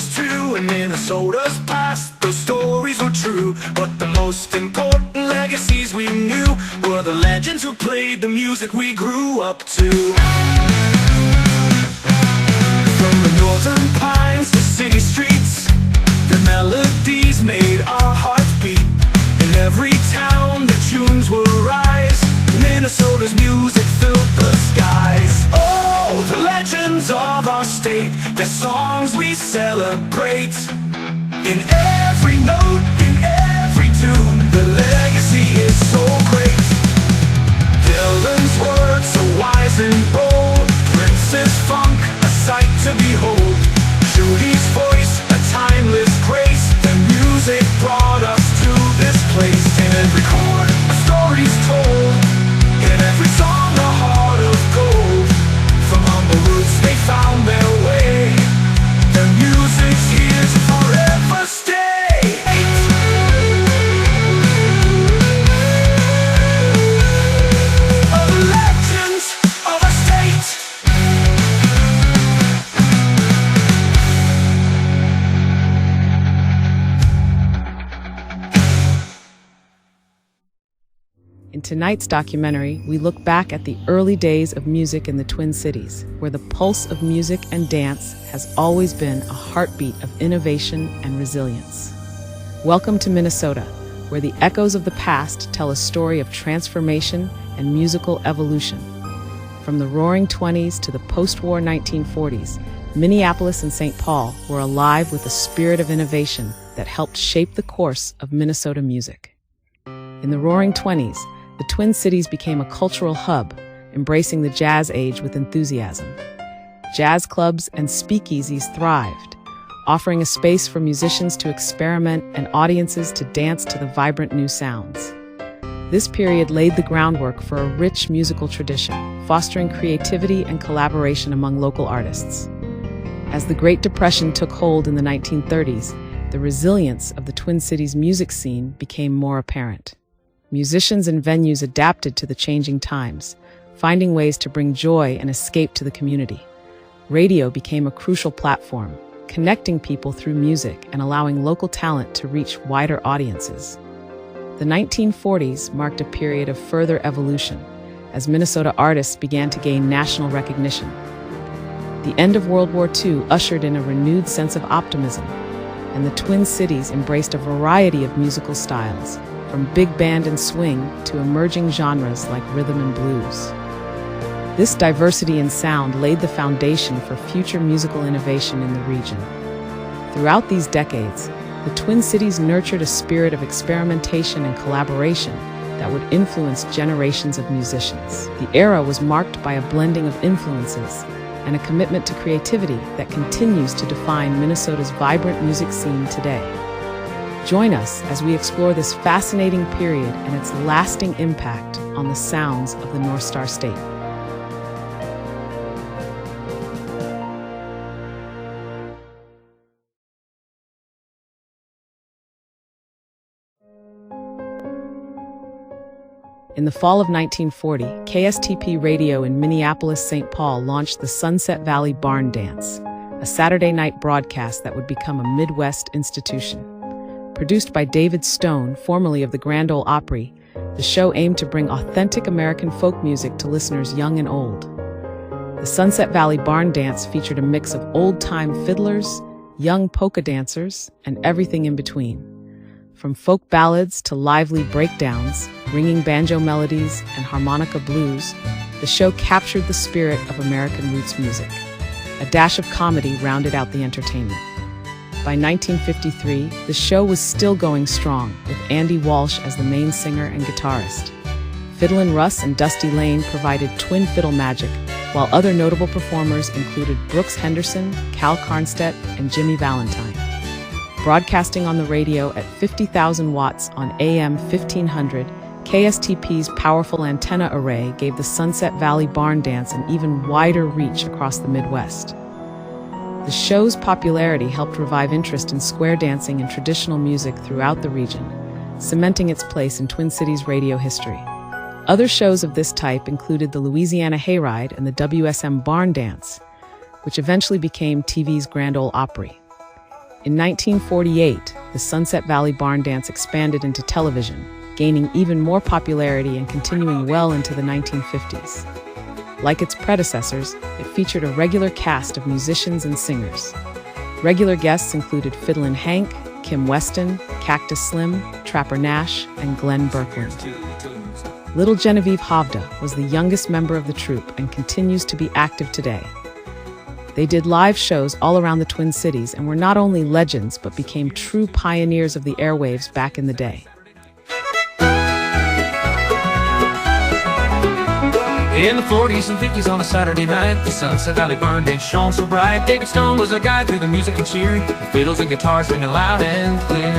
was too. In Minnesota's past, those stories were true. But the most important legacies we knew were the legends who played the music we grew up to. From the northern pines to city streets, the melodies made our hearts beat. In every town the tunes will rise, Minnesota's music filled the skies. Oh, the legends of our state, the songs we celebrate. In every note, in every tune, the legacy is so great. Dylan's words so wise and bold, Prince's funk, a sight to behold. Judy's voice, a timeless grace. The music brought us to this place. In every chord, a story's told. In every song, a heart of gold. From humble roots, they found their way. The music's here to forever stay. In tonight's documentary, we look back at the early days of music in the Twin Cities, where the pulse of music and dance has always been a heartbeat of innovation and resilience. Welcome to Minnesota, where the echoes of the past tell a story of transformation and musical evolution. From the roaring 20s to the post-war 1940s, Minneapolis and St. Paul were alive with a spirit of innovation that helped shape the course of Minnesota music. In the roaring 20s, the Twin Cities became a cultural hub, embracing the jazz age with enthusiasm. Jazz clubs and speakeasies thrived, offering a space for musicians to experiment and audiences to dance to the vibrant new sounds. This period laid the groundwork for a rich musical tradition, fostering creativity and collaboration among local artists. As the Great Depression took hold in the 1930s, the resilience of the Twin Cities music scene became more apparent. Musicians and venues adapted to the changing times, finding ways to bring joy and escape to the community. Radio became a crucial platform, connecting people through music and allowing local talent to reach wider audiences. The 1940s marked a period of further evolution, as Minnesota artists began to gain national recognition. The end of World War II ushered in a renewed sense of optimism, and the Twin Cities embraced a variety of musical styles, from big band and swing to emerging genres like rhythm and blues. This diversity in sound laid the foundation for future musical innovation in the region. Throughout these decades, the Twin Cities nurtured a spirit of experimentation and collaboration that would influence generations of musicians. The era was marked by a blending of influences and a commitment to creativity that continues to define Minnesota's vibrant music scene today. Join us as we explore this fascinating period and its lasting impact on the sounds of the North Star State. In the fall of 1940, KSTP Radio in Minneapolis, St. Paul launched the Sunset Valley Barn Dance, a Saturday night broadcast that would become a Midwest institution. Produced by David Stone, formerly of the Grand Ole Opry, the show aimed to bring authentic American folk music to listeners young and old. The Sunset Valley Barn Dance featured a mix of old-time fiddlers, young polka dancers, and everything in between. From folk ballads to lively breakdowns, ringing banjo melodies, and harmonica blues, the show captured the spirit of American roots music. A dash of comedy rounded out the entertainment. By 1953, the show was still going strong, with Andy Walsh as the main singer and guitarist. Fiddlin' Russ and Dusty Lane provided twin fiddle magic, while other notable performers included Brooks Henderson, Cal Carnstedt, and Jimmy Valentine. Broadcasting on the radio at 50,000 watts on AM 1500, KSTP's powerful antenna array gave the Sunset Valley Barn Dance an even wider reach across the Midwest. The show's popularity helped revive interest in square dancing and traditional music throughout the region, cementing its place in Twin Cities radio history. Other shows of this type included the Louisiana Hayride and the WSM Barn Dance, which eventually became TV's Grand Ole Opry. In 1948, the Sunset Valley Barn Dance expanded into television, gaining even more popularity and continuing well into the 1950s. Like its predecessors, it featured a regular cast of musicians and singers. Regular guests included Fiddlin' Hank, Kim Weston, Cactus Slim, Trapper Nash, and Glenn Birkland. Little Genevieve Hovda was the youngest member of the troupe and continues to be active today. They did live shows all around the Twin Cities and were not only legends but became true pioneers of the airwaves back in the day. In the 40s and 50s on a Saturday night, the Sunset Valley Barn Dance shone so bright. David Stone was a guide through the music and cheering, the fiddles and guitars ringing loud and clear.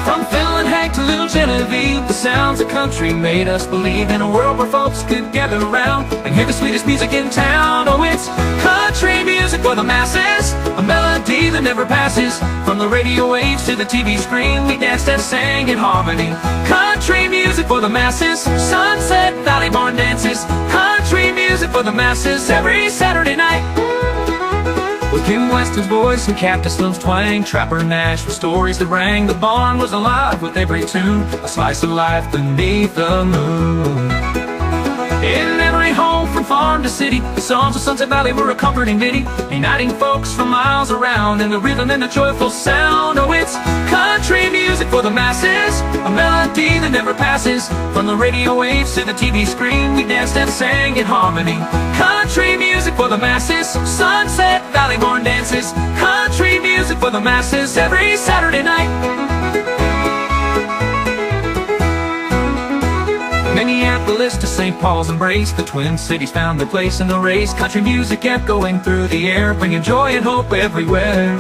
From Fiddlin' Hank to Little Genevieve, the sounds of country made us believe in a world where folks could gather around and hear the sweetest music in town. Oh, it's country music for the masses, a melody that never passes. From the radio waves to the TV screen, we danced and sang in harmony. Country music for the masses, Sunset Valley Barn Dances. Country music for the masses every Saturday night. With Kim Weston's voice and Cactus Slim's twang, Trapper Nash with stories that rang. The barn was alive with every tune, a slice of life beneath the moon. In every home from farm to city, the songs of Sunset Valley were a comforting ditty, uniting folks from miles around in the rhythm and the joyful sound. Oh, it's country music for the masses, a melody that never passes. From the radio waves to the TV screen, we danced and sang in harmony. Country music for the masses, Sunset Valley Barn Dances. Country music for the masses every Saturday night. Minneapolis to St. Paul's embrace, the Twin Cities found their place in the race. Country music kept going through the air, bringing joy and hope everywhere.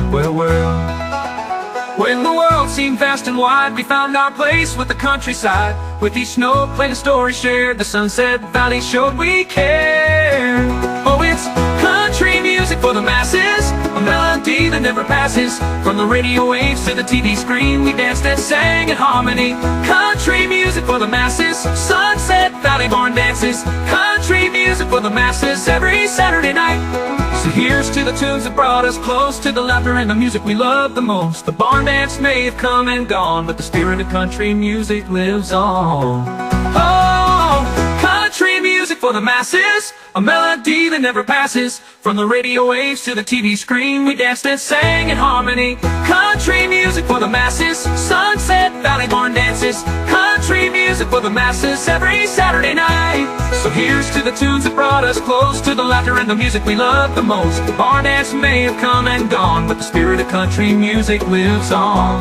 When the world seemed vast and wide, we found our place with the countryside. With each note played a story shared, the Sunset Valley showed we care. Oh, it's country music for the masses, a melody that never passes. From the radio waves to the TV screen, we danced and sang in harmony. Country music for the masses, Sunset Valley Barn Dances. Country music for the masses every Saturday night. So here's to the tunes that brought us close, to the laughter and the music we love the most. The barn dance may have come and gone, but the spirit of country music lives on. Oh, country music for the masses, a melody that never passes. From the radio waves to the TV screen, we danced and sang in harmony. Country music for the masses, Sunset Valley Barn Dances. Country music for the masses every Saturday night. So here's to the tunes that brought us close, to the laughter and the music we love the most. The barn dance may have come and gone, but the spirit of country music lives on.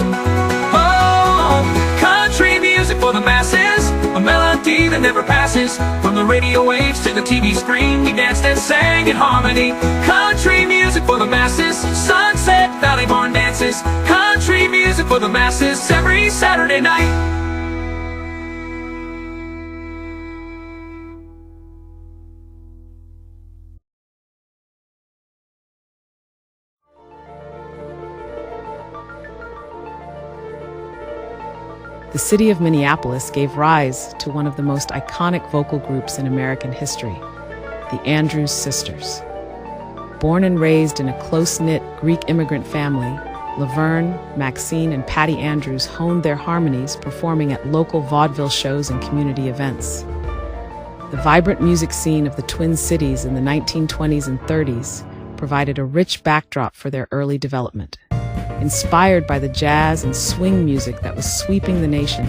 Oh, country music for the masses, a melody that never passes. From the radio waves to the TV screen, we danced and sang in harmony. Country music for the masses, Sunset Valley Barn Dances. Country music for the masses every Saturday night. The city of Minneapolis gave rise to one of the most iconic vocal groups in American history, the Andrews Sisters. Born and raised in a close-knit Greek immigrant family, Laverne, Maxine, and Patty Andrews honed their harmonies, performing at local vaudeville shows and community events. The vibrant music scene of the Twin Cities in the 1920s and 30s provided a rich backdrop for their early development. Inspired by the jazz and swing music that was sweeping the nation,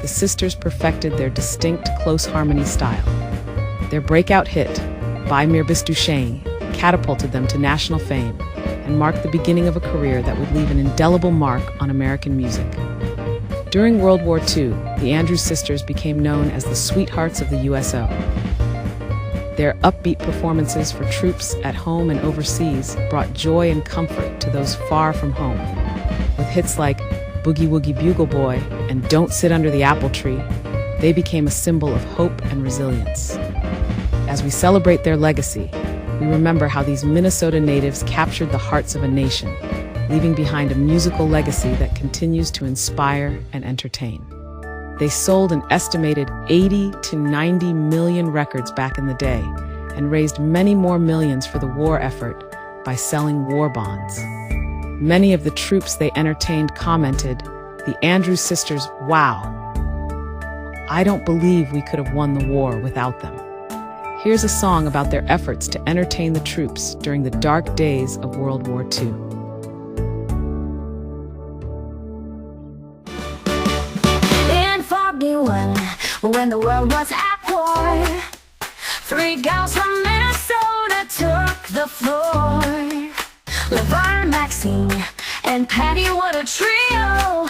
the sisters perfected their distinct close harmony style. Their breakout hit, By Mir Bist Du Schön, catapulted them to national fame and marked the beginning of a career that would leave an indelible mark on American music. During World War II, the Andrews Sisters became known as the sweethearts of the USO. Their upbeat performances for troops at home and overseas brought joy and comfort to those far from home. With hits like Boogie Woogie Bugle Boy and Don't Sit Under the Apple Tree, they became a symbol of hope and resilience. As we celebrate their legacy, we remember how these Minnesota natives captured the hearts of a nation, leaving behind a musical legacy that continues to inspire and entertain. They sold an estimated 80 to 90 million records back in the day and raised many more millions for the war effort by selling war bonds. Many of the troops they entertained commented, "The Andrews sisters, wow. I don't believe we could have won the war without them." Here's a song about their efforts to entertain the troops during the dark days of World War II. In 41, when the world was at war, 3 gals from Minnesota took the floor. Laverne, Maxine, and Patty, what a trio.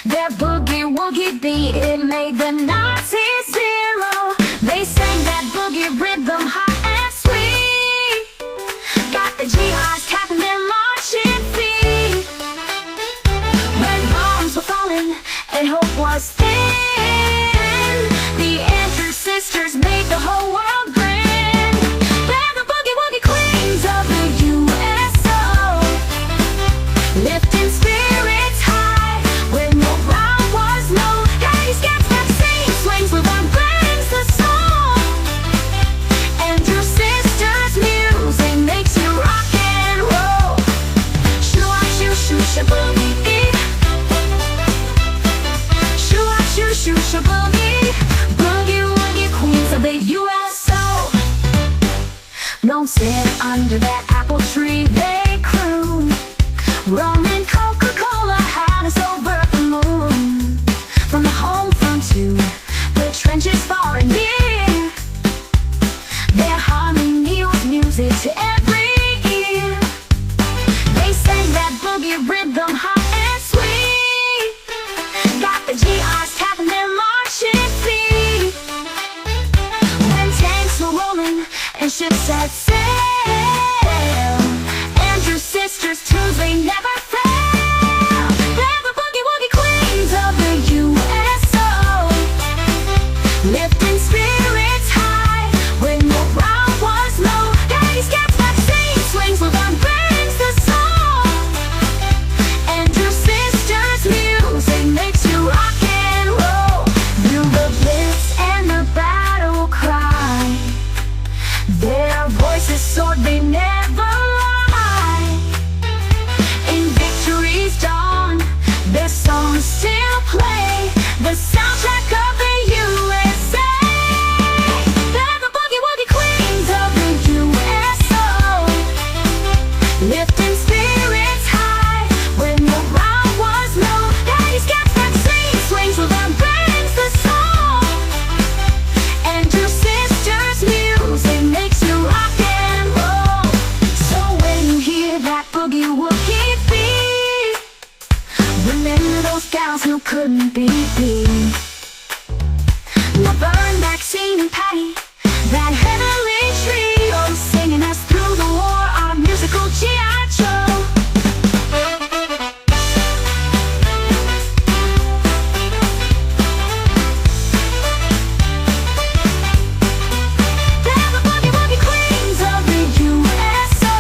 Their boogie-woogie beat, it made the Nazis zero. They sang that boogie rhythm hot and sweet, got the GIs tapping their marching feet. When bombs were falling and hope was thin, the Andrews sisters made the whole world grin. They're the boogie-woogie queens of the USO, lifting spirits high when morale was low. Daddy's gets vaccine swings with our brings the song. Andrews sisters music makes you rock and roll. Shoo-ah, shoo-shoo, shaboogie. Shoo-ah, shoo-shoo, shaboogie. Boogie-woogie queens of the USO. Don't sit under that apple tree, they croon. Rum and Coca-Cola had us over the moon. From the home front to the trenches far and near, their harmony was music to every ear. They sang that boogie rhythm hot and sweet, got the GIs tapping their marching feet. When tanks were rolling and ships set sail, Andrews sisters tunes, they never fail. They're the boogie-woogie queens of the USO, lifting spirits high when morale was low. Daddy's got vaccine swings with our brings the song. Andrews sisters music makes you rock and roll. Through the blitz and the battle cry, their voices soared, they never lie. In victory's dawn, their songs still play, the soundtrack of the USA. They're the boogie-woogie queens of the USO, lifting spirits high when morale was low. Daddy's got vaccine swings with our brings the song. Andrews sisters music makes you rock and roll. So when you hear that boogie-woogie beat, remember those gals who couldn't be beat. Laverne, Maxine, and Patty, that heavenly trio, singing us through the war, our musical G.I. Joe. They're the boogie-woogie queens of the USO,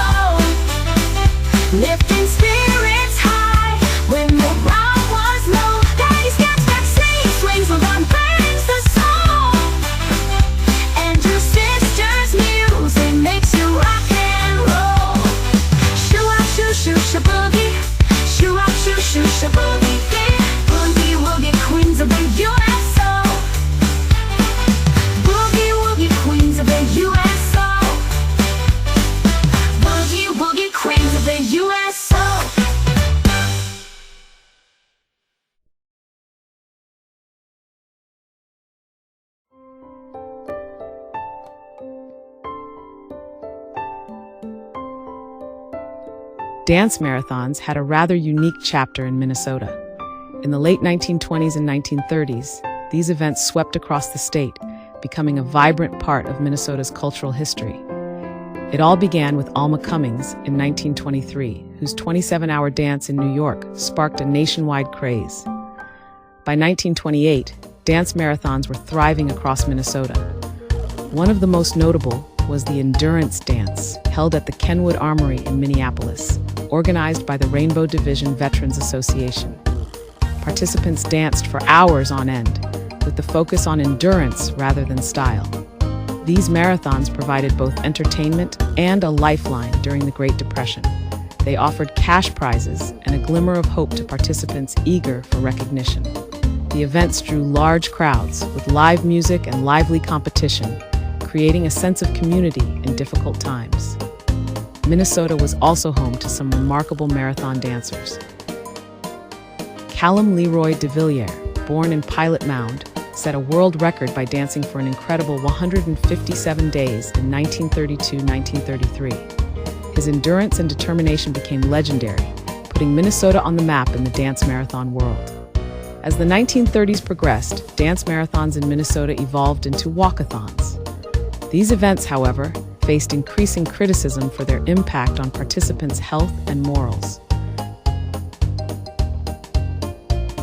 lifting spirits high when morale was low. Daddy's got vaccine swings with our brings the song. Andrews sisters music makes you rock and roll. Shoo-ah, shoo-shoo, shaboogie. Shoo-ah, shoo-shoo, shaboogie. Boogie-woogie queens of the USO, boogie-woogie queens of the USO, boogie-woogie queens of the USO. Dance marathons had a rather unique chapter in Minnesota. In the late 1920s and 1930s, these events swept across the state, becoming a vibrant part of Minnesota's cultural history. It all began with Alma Cummings in 1923, whose 27-hour dance in New York sparked a nationwide craze. By 1928, dance marathons were thriving across Minnesota. One of the most notable was the Endurance Dance, held at the Kenwood Armory in Minneapolis, organized by the Rainbow Division Veterans Association. Participants danced for hours on end, with the focus on endurance rather than style. These marathons provided both entertainment and a lifeline during the Great Depression, They offered cash prizes and a glimmer of hope to participants eager for recognition. The events drew large crowds with live music and lively competition, creating a sense of community in difficult times. Minnesota was also home to some remarkable marathon dancers. Callum Leroy de Villiers, born in Pilot Mound, set a world record by dancing for an incredible 157 days in 1932-1933. His endurance and determination became legendary, putting Minnesota on the map in the dance marathon world. As the 1930s progressed, dance marathons in Minnesota evolved into walkathons. These events, however, faced increasing criticism for their impact on participants' health and morals.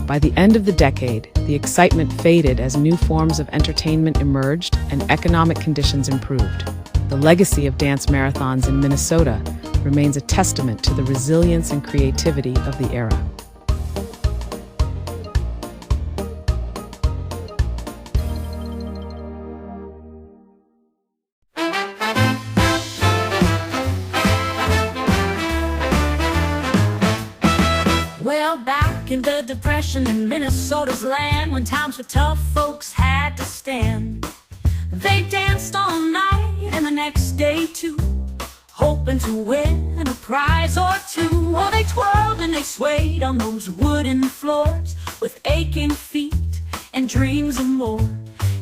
By the end of the decade, the excitement faded as new forms of entertainment emerged and economic conditions improved. The legacy of dance marathons in Minnesota remains a testament to the resilience and creativity of the era. Well, back in the Depression in Minnesota's land, when times were tough, folks had to stand. They danced all night and the next day too, hoping to win a prize or two. Oh, they twirled and they swayed on those wooden floors with aching feet and dreams of more.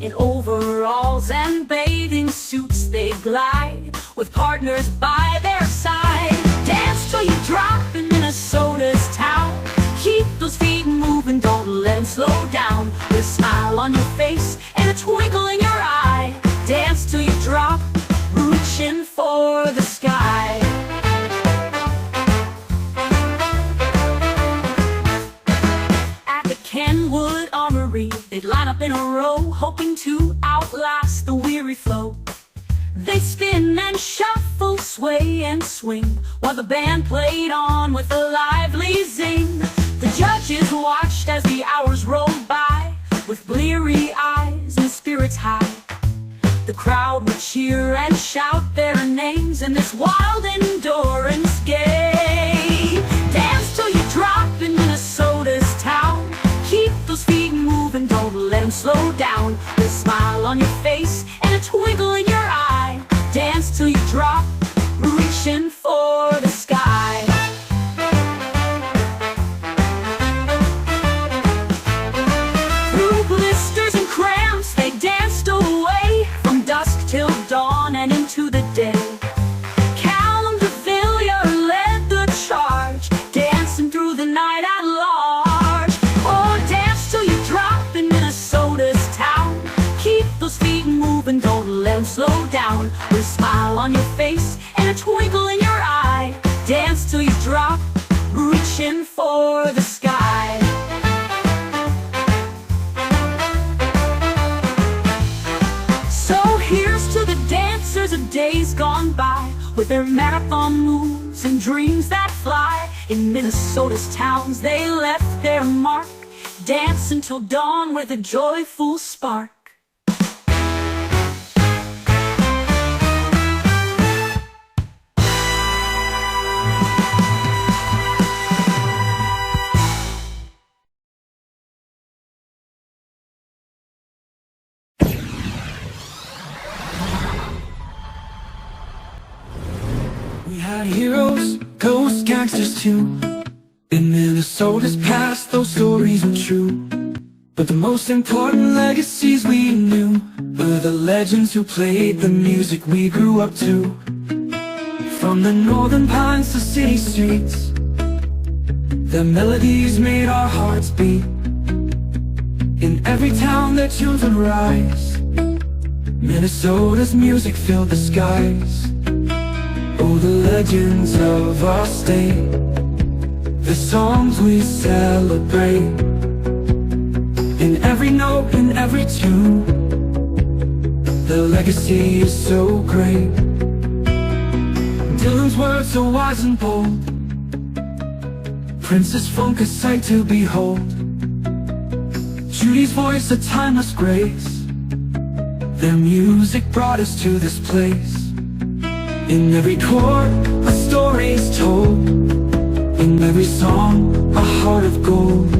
In overalls and bathing suits they glide, with partners by their side. Dance till you drop in Minnesota's town. Keep those feet moving, don't let them slow down. With a smile on your face and a twinkle in your eye. Dance till you drop, reaching for the sky. At the Kenwood Armory, they'd line up in a row, hoping to outlast the weary flow. They spin and shuffle, sway and swing, while the band played on with a lively zing. The judges watched as the hours rolled by, with bleary eyes and spirits high. The crowd would cheer and shout their names in this wild endurance game. Dance till you drop in Minnesota's town. Keep those feet moving, don't let them slow down. With a smile on your face and a twinkle in your eye. Dance till you drop, reaching for the sky. Through blisters and cramps, they danced away, from dusk till dawn and into the day. Callum de Villiers led the charge, dancing through the night at large. Oh, dance till you drop in Minnesota's town. Keep those feet moving, don't let them slow down. With a smile on your face and a twinkle in your eye. Dance till you drop, reaching for the sky. So here's to the dancers of days gone by, with their marathon moves and dreams that fly. In Minnesota's towns they left their mark, dance until dawn with a joyful spark. We had heroes, ghosts, gangsters too. In Minnesota's past, those stories were true. But the most important legacies we knew were the legends who played the music we grew up to. From the northern pines to city streets, their melodies made our hearts beat. In every town their tunes would rise, Minnesota's music filled the skies. Oh, the legends of our state, the songs we celebrate. In every note, in every tune, the legacy is so great. Dylan's words so wise and bold, Prince's funk a sight to behold. Judy's voice a timeless grace, their music brought us to this place. In every chord, a story stories told. In every song, a heart of gold.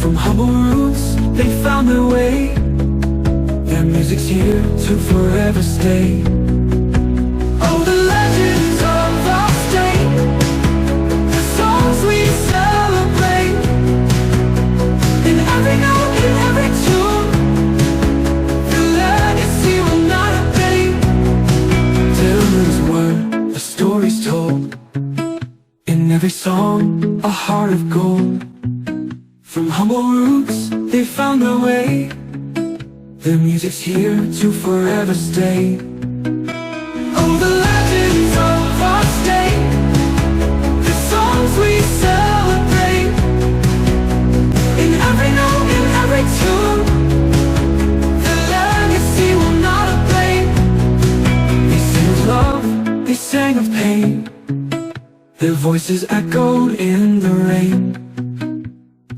From humble roots, they found their way. Their music's here to forever stay. Oh, the legends of our state, the songs we celebrate. In every note, in every tune, the legacy will not abate. Dylan's word, the stories told. In every song, a heart of gold. From humble roots, they found their way. Their music's here to forever stay. Oh, the legends of our state, the songs we celebrate. In every note, in every tune, the legacy will not abate. They sang of love, they sang of pain. Their voices echoed in the rain.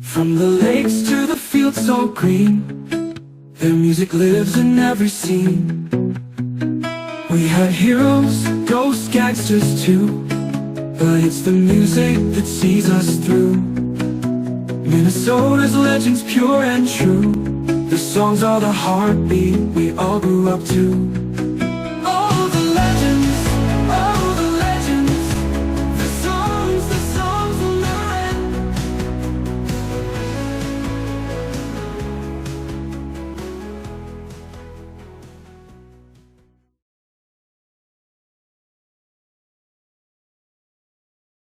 From the lakes to the fields so green, their music lives in every scene. We had heroes, ghosts, gangsters too, but it's the music that sees us through. Minnesota's legends pure and true. The songs are the heartbeat we all grew up to.